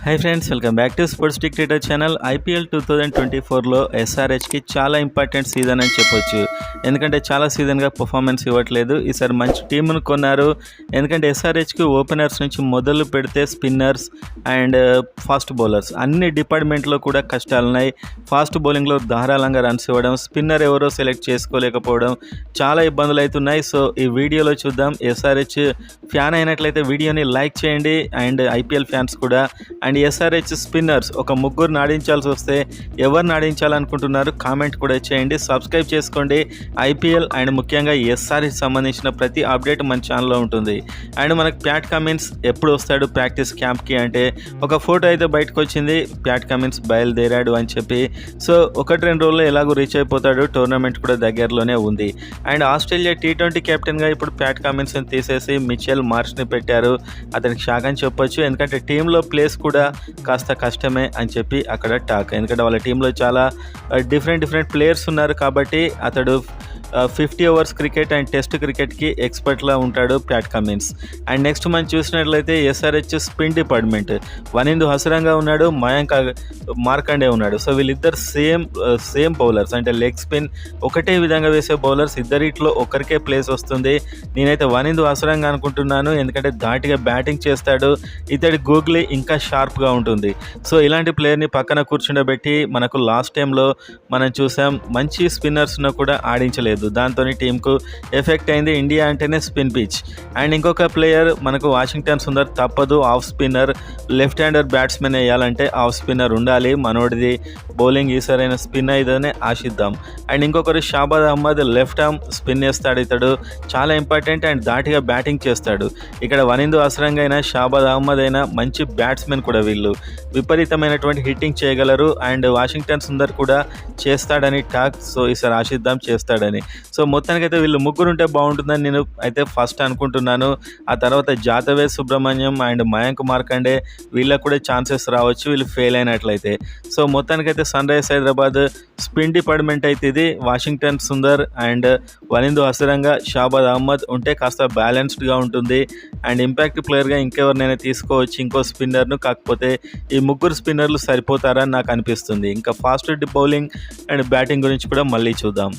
High friends, welcome back to sports dictator channel. IPL 2024లో ఎస్ఆర్హెచ్కి చాలా ఇంపార్టెంట్ సీజన్ అని చెప్పొచ్చు. ఎందుకంటే చాలా సీజన్గా పర్ఫార్మెన్స్ ఇవ్వట్లేదు. ఈసారి మంచి టీంను కొన్నారు. ఎందుకంటే ఎస్ఆర్హెచ్కి ఓపెనర్స్ నుంచి మొదలు పెడితే స్పిన్నర్స్ అండ్ ఫాస్ట్ బౌలర్స్ అన్ని డిపార్ట్మెంట్లో కూడా కష్టాలున్నాయి. ఫాస్ట్ బౌలింగ్లో ధారాళంగా రన్స్ ఇవ్వడం, స్పిన్నర్ ఎవరో సెలెక్ట్ చేసుకోలేకపోవడం, చాలా ఇబ్బందులు అవుతున్నాయి. సో ఈ వీడియోలో చూద్దాం. ఎస్ఆర్హెచ్ ఫ్యాన్ అయినట్లయితే వీడియోని లైక్ చేయండి. అండ్ ఐపీఎల్ ఫ్యాన్స్ కూడా. అండ్ ఎస్ఆర్హెచ్ స్పిన్నర్స్ ఒక ముగ్గురు నాడించాల్సి వస్తే ఎవరు నాడించాలనుకుంటున్నారు కామెంట్ కూడా చేయండి. సబ్స్క్రైబ్ చేసుకోండి. ఐపీఎల్ అండ్ ముఖ్యంగా ఎస్ఆర్హెచ్ సంబంధించిన ప్రతి అప్డేట్ మన ఛానల్లో ఉంటుంది. అండ్ మనకు ప్యాట్ కమిన్స్ ఎప్పుడు వస్తాడు ప్రాక్టీస్ క్యాంప్కి అంటే ఒక ఫోటో అయితే బయటకు వచ్చింది, ప్యాట్ కమిన్స్ బయలుదేరాడు అని చెప్పి. సో 1-2 రోజుల్లో ఎలాగో రీచ్ అయిపోతాడు. టోర్నమెంట్ కూడా దగ్గరలోనే ఉంది. అండ్ ఆస్ట్రేలియా T20 కెప్టెన్గా ఇప్పుడు ప్యాట్ కమిన్స్ని తీసేసి మిచెల్ మార్ష్ని పెట్టారు. అతనికి షాక్ అని చెప్పొచ్చు. ఎందుకంటే టీంలో ప్లేస్ కూడా కాస్త కష్టమే అని చెప్పి అక్కడ టాక్. ఎందుకంటే వాళ్ళ టీంలో చాలా డిఫరెంట్ ప్లేయర్స్ ఉన్నారు కాబట్టి అతడు 50 ఓవర్స్ క్రికెట్ అండ్ టెస్ట్ క్రికెట్కి ఎక్స్పర్ట్లా ఉంటాడు ప్యాట్ కమిన్స్. అండ్ నెక్స్ట్ మనం చూసినట్లయితే SRH spin department Wanindu Hasaranga ఉన్నాడు, మయాంక్ మార్కండే ఉన్నాడు. సో వీళ్ళిద్దరు సేమ్ బౌలర్స్, అంటే లెగ్ స్పిన్ ఒకటే విధంగా వేసే బౌలర్స్. ఇద్దరిట్లో ఒకరికే ప్లేస్ వస్తుంది. నేనైతే వనిందు హసరంగా అనుకుంటున్నాను, ఎందుకంటే ధాటిగా బ్యాటింగ్ చేస్తాడు. ఇతడి గూగ్లీ ఇంకా షార్ప్గా ఉంటుంది. సో ఇలాంటి ప్లేయర్ని పక్కన కూర్చుండబెట్టి మనకు లాస్ట్ టైంలో మనం చూసాం మంచి స్పిన్నర్స్ను కూడా ఆడించలేదు. దాంతో టీంకు ఎఫెక్ట్ అయింది. ఇండియా అంటేనే స్పిన్ పిచ్. అండ్ ఇంకొక ప్లేయర్ మనకు వాషింగ్టన్ సుందర్ తప్పదు, off spinner. Left hander batsmen వేయాలంటే ఆఫ్ స్పిన్నర్ ఉండాలి. మనోడిది బౌలింగ్ ఈసారైన స్పిన్ అయితేనే ఆశిద్దాం. అండ్ ఇంకొకరు Shahbaz Ahmed left arm spin వేస్తాడు. ఇతడు చాలా ఇంపార్టెంట్ అండ్ ధాటిగా బ్యాటింగ్ చేస్తాడు. ఇక్కడ వనిందు అసరంగా అయినా షాబాద్ అహ్మద్ అయినా మంచి బ్యాట్స్మెన్ కూడా. వీళ్ళు విపరీతమైనటువంటి హిట్టింగ్ చేయగలరు. అండ్ వాషింగ్టన్ సుందర్ కూడా చేస్తాడని టాక్. సో ఈసారి ఆశిద్దాం చేస్తాడని. సో మొత్తానికైతే వీళ్ళు ముగ్గురు ఉంటే బాగుంటుందని నేను అయితే ఫస్ట్ అనుకుంటున్నాను. ఆ తర్వాత జాతవేద్ సుబ్రహ్మణ్యం అండ్ మయాంక్ మార్కండే వీళ్ళకు కూడా ఛాన్సెస్ రావచ్చు వీళ్ళు ఫెయిల్ అయినట్లయితే. సో మొత్తానికైతే Sunrisers Hyderabad spin department అయితే ఇది. వాషింగ్టన్ సుందర్ అండ్ వనిందు హసరంగా షాబాద్ అహ్మద్ ఉంటే కాస్త బ్యాలెన్స్డ్గా ఉంటుంది. అండ్ ఇంపాక్ట్ ప్లేయర్గా ఇంకెవరినైనా తీసుకోవచ్చు, ఇంకో స్పిన్నర్ను. కాకపోతే ఈ ముగ్గురు స్పిన్నర్లు సరిపోతారని నాకు అనిపిస్తుంది. ఇంకా ఫాస్ట్ బౌలింగ్ అండ్ బ్యాటింగ్ గురించి కూడా మళ్ళీ చూద్దాం.